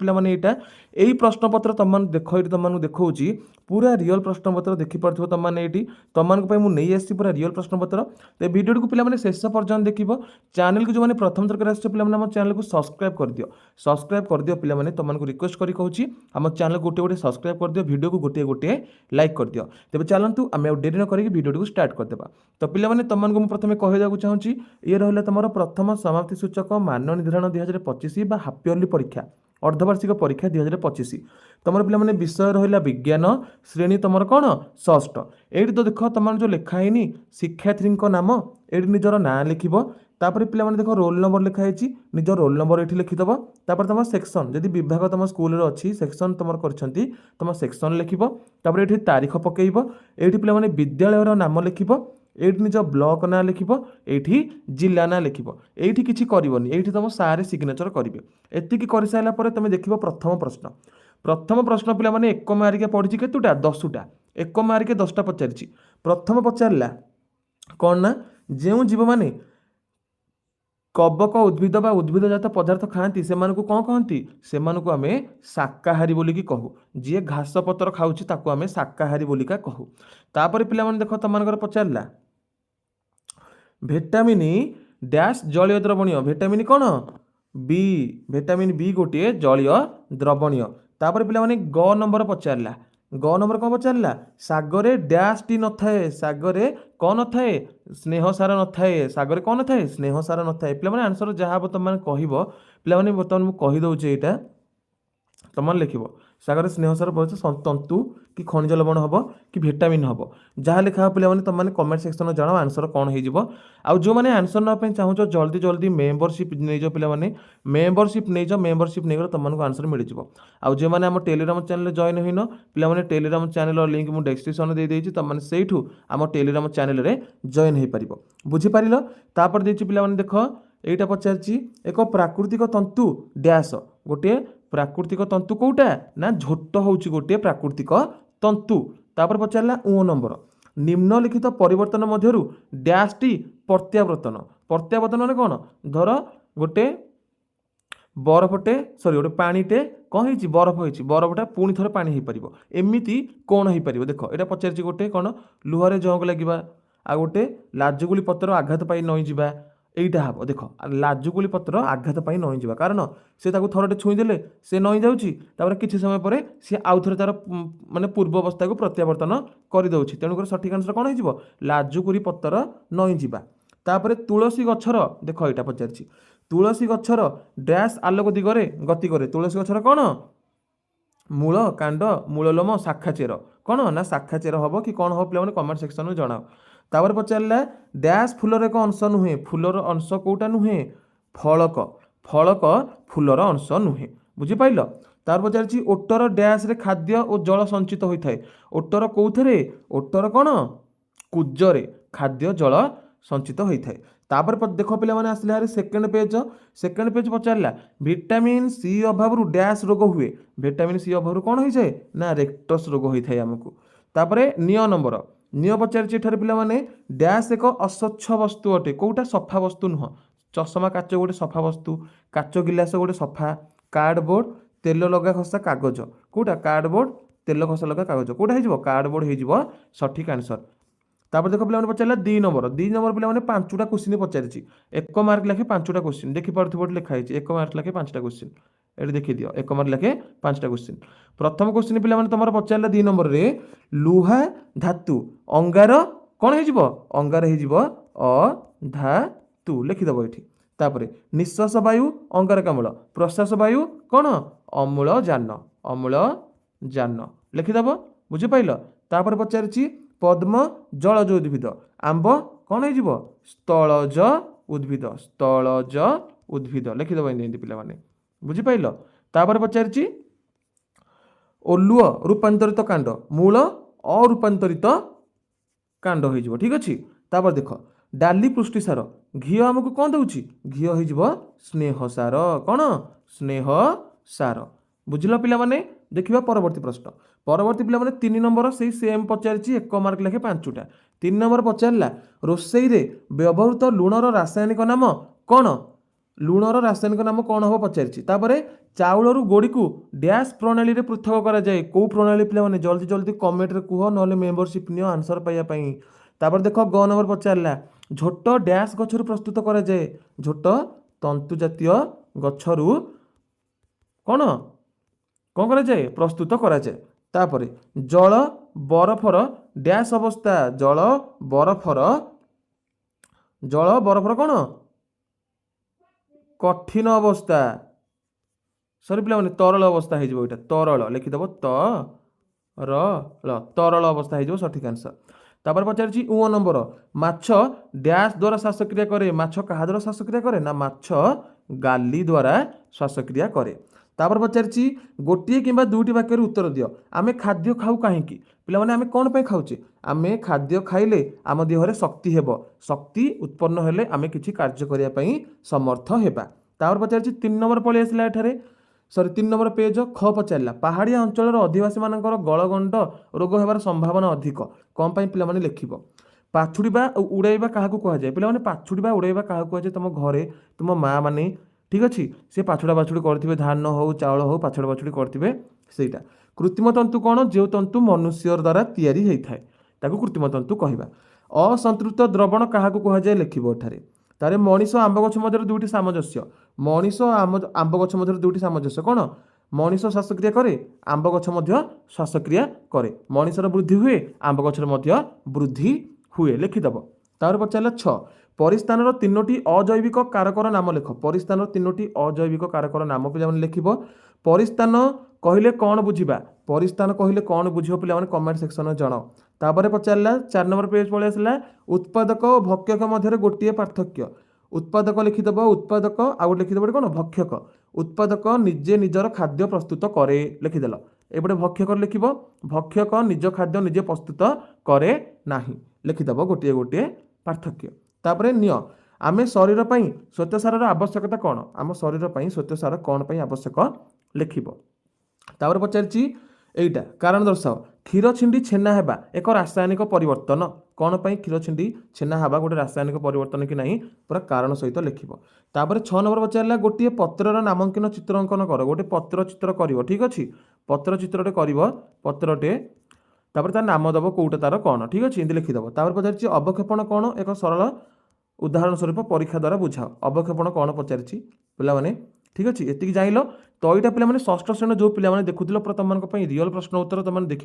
पिलामाने एटा एई प्रश्नपत्र तुम देख ये तुमको देखा पूरा रियल प्रश्नपत्र देखिपे तुमने ये तुमको मुझे नहीं आसी पूरा रियल प्रश्नपत्र। तो भिडियो को पिलामाने शेष पर्यंत देख चैनल को जो मैंने प्रथम थर आस चैनल को सब्सक्राइब कर दियो सब्सक्राइब कर दियो पिलामाने तुमको रिक्वेस्ट करी कहूँ आम चैनल गोटे गोटे सब्सक्राइब कर दियो वीडियो को गोटे गोटे लाइक कर दियो। तेज चलतु आम डेरी न करी वीडियो को स्टार्ट करदे। तो पिलामाने तुमको मुझे प्रथम कहवाक चाहूँगी ये रहा तुम प्रथम समाप्ति सूचक मान निर्धारण 2025 बा हाफ इयरली परीक्षा अर्धवार्षिक परीक्षा 2025 तुम पे विषय रहा विज्ञान श्रेणी तुम कौन षष्ठ। ये तो देख तुम जो लिखाही शिक्षार्थी नाम ये निजर ना लिख तापर पे देख रोल नंबर लिखाई निज रोल नंबर ये लिखिदेव तापर तुम सेक्शन जदि विभाग तुम स्कूल अच्छी सेक्शन तुम कर तुम सेक्शन लिख ये तारीख पकईब ये पे विद्यालय नाम लिख ये निज ब्लॉक ना लिख ये जिला ना लिख ये किसी करनी ये तुम सारे सिग्नेचर करेंगे। एतिक कर सारापर तुम देख प्रथम प्रश्न पे एक मार्किया पड़ी केतुटा 10टा एक मार्किया 10टा पचारि प्रथम पचारा कौन ना जो जीव मैंने कबक उद्भिद बा उद्भिदजात पदार्थ खाती से कौन कहती से आम शाकाहारी बोलिकी कहू जी घास पतर खाऊँ ताकू आम शाकाहारी बोलिका कहू। तापर पे देख तुम पचारा विटामिन डैश जलीय द्रवणीय विटामिन कौन बी विटामिन बी गोटे जलीय द्रवणीय। तापर पे ग नंबर पचारा ग नंबर कौन पचारा सागरे डैश टी न थाए सागरे कौन न थाए स्नेह सार न थाए सागरे कौन न थाए स्नेह सार न थाए। पे आंसर जहाँ हम तुम कह पे बर्तमान मुझे कहीदे यहाँ तुम लिख सागर स्नेह सार तंतु कि खनिज लवण हम कि विटामिन हम जहाँ लिखा पे तुमने कमेंट सेक्शन जान आंसर कौन हो जो मैंने आंसर नापी चाहूँ जल्दी जल्दी मेम्बरशिप नहीं पे मेम्बरशिप नहीं मेम्बरशिप नहीं तुमको आंसर मिल जाओ। जो मैंने आम टेलीग्राम चैनल जॉइन होन पे टेलीग्राम चैनल लिंक मुझे डिस्क्रिप्शन दे देती तुमने से आम टेलीग्राम चैनल में जॉइन हो पार बुझीपार। तापर देखिए पे देख यहाँ पचार एक प्राकृतिक तंतु डैश गोटे प्राकृतिक तंतु कौटा ना झोट हूँ गोटे प्राकृतिक तंतु। तापर पचारा ऊ नंबर निम्नलिखित परिवर्तन मध्य डैश टी प्रत्यावर्तन प्रत्यावर्तन मैंने कौन धर गोटे बरफटे सरी गोटे पानीटे कौन हो बरफ हो बरफटा पुणी थे पानी हो पार एमती कौन हो पार देख यहाँ पचार गोटे कौन लुहरे जंग लगे आ गोटे लाजुगुली पत्र आघात पाई नई जा এইটা হব দেখ লাজুকুলি পত্র আঘাত পাই নই যা কারণ সে তাকে থরটে ছুঁইদেলে সে নই যাচ্ছি তারপরে কিছু সময় পরে সে আউ থরে তার মানে পূর্ব অবস্থাকে প্রত্যাবর্তন করে দেଉଛି তেণুকরি সঠিক আনসর কোণ হয়ে লাজুকুলি পত্র নই যা। তারপরে তুলসী গছর দেখ এটা পচারছি তুলসী গছর ড্যাশ আলোক দিগরে গতি করে তুলসী গছর কোণ মূল কাণ্ড মূললোম শাখা চের কোণ না শাখা চের হব কি কোণ হব পিলাମାନେ কমেন্ট সেকশন জনাও। तापर पचारा डैश फूलर एक अंश नुहे फूलर अंश कौटा नुहे फलक फलक फूलर अंश नुहे बुझीपाल। तार पचार ओटर डैश रे खाद्य और जल संचित होता है ओटर कौथे ओटर कौन कुजरे खाद्य जल संचित होता है। तापर देख पे आसले हारे सेकेंड पेज पचारा विटामिन सी अभाव डैश रोग हुए विटामिन सी अभाव कौन हो जाए ना रेक्टस रोग होता है आमको। तापर निय नंबर निय पचार पे डैश एक अस्वच्छ वस्तु अटे कौटा सफा वस्तु नुह चषमा काच गोटे सफा वस्तु काच गिलास गोटे सफा कार्डबोर्ड तेल लगा खसा कागज कौटा कार्डबोर्ड तेल खसा लगा कागज कौटा हो कार्डबोर्ड हो सठिक आंसर। तापर देख पे पचारा 2 नंबर पे 5टा क्वेश्चन पचारि 1 मार्क लाखे 5टा क्वेश्चन देखिपे लिखाई 1 मार्क लाखे 5टा क्वेश्चन ये देखी दियो 1 मार्क लाखे 5टा क्वेश्चन। प्रथम क्वेश्चन पे तुम पचारा 2 नंबर रे लुहा धातु अंगार कौन हो अंगार हो अधातु लिखिदेव ये। तापर निश्वास वायु अंगारकाम्ल प्रश्वास वायु कौन अम्लजान लिखिदेव बुझीपाल। तापर पचार पद्म जलज उद्भिद आंब कौन हो स्थलज उद्भिद लिखिदेव एमती पे बुझीपाल। तापर पचार ओलुओ रूपांतरित कांड मूल अरूपांतरित कांड हो ठीक अच्छे। तापर देख डाली पुष्टिसार घी आमको कौन दूची घी हो स्नेह सार कौन स्नेह सार बुझल पे देखा परवर्ती प्रश्न परवर्ती पे 3 नंबर से सेम पचार 1 मार्क लाखे 5टा 3 नंबर पचारा रोसई रे व्यवहृत लुणर रासायनिक नाम कौन ଲୁଣର ରାସାୟନିକ ନାମ କ'ଣ ହେବ ପଚାରିଛି। ତାପରେ ଚାଉଳରୁ ଗୋଡ଼ିକୁ ଡ୍ୟାସ୍ ପ୍ରଣାଳୀରେ ପୃଥକ କରାଯାଏ। କେଉଁ ପ୍ରଣାଳୀ ପିଲାମାନେ ଜଲ୍ଦି ଜଲ୍ଦି କମେଣ୍ଟରେ କୁହ, ନହେଲେ ମେମ୍ବରସିପ୍ ନିଅ ଆନ୍ସର ପାଇବା ପାଇଁ। ତାପରେ ଦେଖ ଗ ନମ୍ବର ପଚାରିଲା ଝୋଟ ଡ୍ୟାସ୍ ଗଛରୁ ପ୍ରସ୍ତୁତ କରାଯାଏ। ଝୋଟ ତନ୍ତୁ ଜାତୀୟ ଗଛରୁ କ'ଣ କ'ଣ କରାଯାଏ? ପ୍ରସ୍ତୁତ କରାଯାଏ। ତାପରେ ଜଳ ବରଫର ଡ୍ୟାସ୍ ଅବସ୍ଥା, ଜଳ ବରଫର କ'ଣ କଠିନ ଅବସ୍ଥା, ସରି ପିଲାମାନେ ତରଳ ଅବସ୍ଥା ହେଇଯିବ, ଏଇଟା ତରଳ ଲେଖିଦେବ, ତରଳ ଅବସ୍ଥା ହେଇଯିବ ସଠିକ୍ ଆନ୍ସର। ତାପରେ ପଚାରିଛି ଉ ନମ୍ବର ମାଛ ଡ୍ୟାସ୍ ଦ୍ୱାରା ଶ୍ୱାସକ୍ରିୟା କରେ। ମାଛ କାହା ଦ୍ୱାରା ଶ୍ୱାସକ୍ରିୟା କରେ? ନା ମାଛ ଗାଲି ଦ୍ୱାରା ଶ୍ୱାସକ୍ରିୟା କରେ। ତାପରେ ପଚାରିଛି ଗୋଟିଏ କିମ୍ବା ଦୁଇଟି ବାକ୍ୟରେ ଉତ୍ତର ଦିଅ। ଆମେ ଖାଦ୍ୟ ଖାଉ କାହିଁକି? ପିଲାମାନେ ଆମେ କ'ଣ ପାଇଁ ଖାଉଛେ? ଆମେ ଖାଦ୍ୟ ଖାଇଲେ ଆମ ଦେହରେ ଶକ୍ତି ହେବ, ଶକ୍ତି ଉତ୍ପନ୍ନ ହେଲେ ଆମେ କିଛି କାର୍ଯ୍ୟ କରିବା ପାଇଁ ସମର୍ଥ ହେବା। ତାପରେ ପଚାରିଛି 3 ନମ୍ବର ପଳେଇ ଆସିଲା ଏଠାରେ, 3 ନମ୍ବର ପେଜ ଖ ପଚାରିଲା ପାହାଡ଼ିଆ ଅଞ୍ଚଳର ଅଧିବାସୀମାନଙ୍କର ଗଳଗଣ୍ଡ ରୋଗ ହେବାର ସମ୍ଭାବନା ଅଧିକ। କ'ଣ ପାଇଁ ପିଲାମାନେ ଲେଖିବ? ପାଛୁଡ଼ିବା ଆଉ ଉଡ଼ାଇବା କାହାକୁ କୁହାଯାଏ? ପିଲାମାନେ ପାଛୁଡ଼ିବା ଉଡ଼ାଇବା କାହାକୁ କୁହାଯାଏ? ତୁମ ଘରେ ତୁମ ମା ମାନେ, ଠିକ୍ ଅଛି, ସେ ପାଛୁଡ଼ା ପାଛୁଡ଼ି କରିଥିବେ, ଧାନ ହେଉ ଚାଉଳ ହେଉ ପାଛୁଡ଼ା ପାଛୁଡ଼ି କରିଥିବେ, ସେଇଟା। କୃତ୍ରିମ ତନ୍ତୁ କ'ଣ? ଯେଉଁ ତନ୍ତୁ ମନୁଷ୍ୟ ଦ୍ୱାରା ତିଆରି ହେଇଥାଏ ତାକୁ କୃତ୍ରିମ ତନ୍ତୁ କହିବା। ଅସନ୍ତୃପ୍ତ ଦ୍ରବଣ କାହାକୁ କୁହାଯାଏ? ଲେଖିବ ଏଠାରେ। ତାହେଲେ ମଣିଷ ଆମ୍ବ ଗଛ ମଧ୍ୟରେ ଦୁଇଟି ସାମଞ୍ଜସ୍ୟ। ମଣିଷ ଆମ୍ବ ଗଛ ମଧ୍ୟରେ ଦୁଇଟି ସାମଞ୍ଜସ୍ୟ କ'ଣ? ମଣିଷ ଶ୍ୱାସକ୍ରିୟା କରେ, ଆମ୍ବ ଗଛ ମଧ୍ୟ ଶ୍ୱାସକ୍ରିୟା କରେ। ମଣିଷର ବୃଦ୍ଧି ହୁଏ, ଆମ୍ବ ଗଛର ମଧ୍ୟ ବୃଦ୍ଧି ହୁଏ, ଲେଖିଦେବ। ତାପରେ ପଚାରିଲା 6 ପରିସ୍ଥାନର 3ଟି ଅଜୈବିକ କାରକର ନାମ ଲେଖ। ପରିସ୍ଥାନର 3ଟି ଅଜୈବିକ କାରକର ନାମ ପିଲାମାନେ ଲେଖିବ। ପରିସ୍ଥାନ କହିଲେ କ'ଣ ବୁଝିବା? ପରିସ୍ଥାନ କହିଲେ କ'ଣ ବୁଝିବ ପିଲାମାନେ କମେଣ୍ଟ ସେକ୍ସନରେ ଜଣାଅ। ତାପରେ ପଚାରିଲା 4 ନମ୍ବର ପେଜ ପଳେଇ ଆସିଲା ଉତ୍ପାଦକ ଓ ଭକ୍ଷକ ମଧ୍ୟରେ ଗୋଟିଏ ପାର୍ଥକ୍ୟ। ଉତ୍ପାଦକ ଲେଖିଦେବ, ଉତ୍ପାଦକ ଆଉ ଗୋଟେ ଲେଖିଦେବ କ'ଣ? ଭକ୍ଷକ। ଉତ୍ପାଦକ ନିଜେ ନିଜର ଖାଦ୍ୟ ପ୍ରସ୍ତୁତ କରେ, ଲେଖିଦେଲ। ଏପଟେ ଭକ୍ଷକ ଲେଖିବ, ଭକ୍ଷକ ନିଜ ଖାଦ୍ୟ ନିଜେ ପ୍ରସ୍ତୁତ କରେ ନାହିଁ, ଲେଖିଦେବ ଗୋଟିଏ ଗୋଟିଏ ପାର୍ଥକ୍ୟ। ତାପରେ ନିଅ ଆମେ ଶରୀର ପାଇଁ ଶ୍ୱେତସାରର ଆବଶ୍ୟକତା କ'ଣ? ଆମ ଶରୀର ପାଇଁ ଶ୍ୱେତସାର କ'ଣ ପାଇଁ ଆବଶ୍ୟକ ଲେଖିବ। ତାପରେ ପଚାରିଛି ଏଇଟା କାରଣ ଦର୍ଶାଅ। କ୍ଷୀର ଛିଣ୍ଡି ଛେନା ହେବା ଏକ ରାସାୟନିକ ପରିବର୍ତ୍ତନ। କ'ଣ ପାଇଁ କ୍ଷୀର ଛିଣ୍ଡି ଛେନା ହେବା ଗୋଟେ ରାସାୟନିକ ପରିବର୍ତ୍ତନ କି ନାହିଁ, ପୁରା କାରଣ ସହିତ ଲେଖିବ। ତାପରେ 6 ନମ୍ବର ପଚାରିଲା ଗୋଟିଏ ପତ୍ରର ନାମାଙ୍କନ ଚିତ୍ର ଅଙ୍କନ କର। ଗୋଟେ ପତ୍ର ଚିତ୍ର କରିବ, ଠିକ୍ ଅଛି, ପତ୍ର ଚିତ୍ରଟେ କରିବ, ପତ୍ରଟେ, ତାପରେ ତାର ନାମ ଦେବ କେଉଁଟା ତାର କ'ଣ, ଠିକ୍ ଅଛି, ଏମିତି ଲେଖିଦେବ। ତାପରେ ପଚାରିଛି ଅବକ୍ଷେପଣ କ'ଣ? ଏକ ସରଳ ଉଦାହରଣ ସ୍ୱରୂପ ପରୀକ୍ଷା ଦ୍ୱାରା ବୁଝାଅ। ଅବକ୍ଷେପଣ କ'ଣ ପଚାରିଛି ପିଲାମାନେ, ଠିକ୍ ଅଛି, ଏତିକି ଜାଣିଲ। ତ ଏଇଟା ପିଲାମାନେ ଷଷ୍ଠ ଶ୍ରେଣୀ ଯେଉଁ ପିଲାମାନେ ଦେଖୁଥିଲ ପୁରା ତୁମମାନଙ୍କ ପାଇଁ ରିଅଲ୍ ପ୍ରଶ୍ନ ଉତ୍ତର ତୁମମାନେ ଦେଖି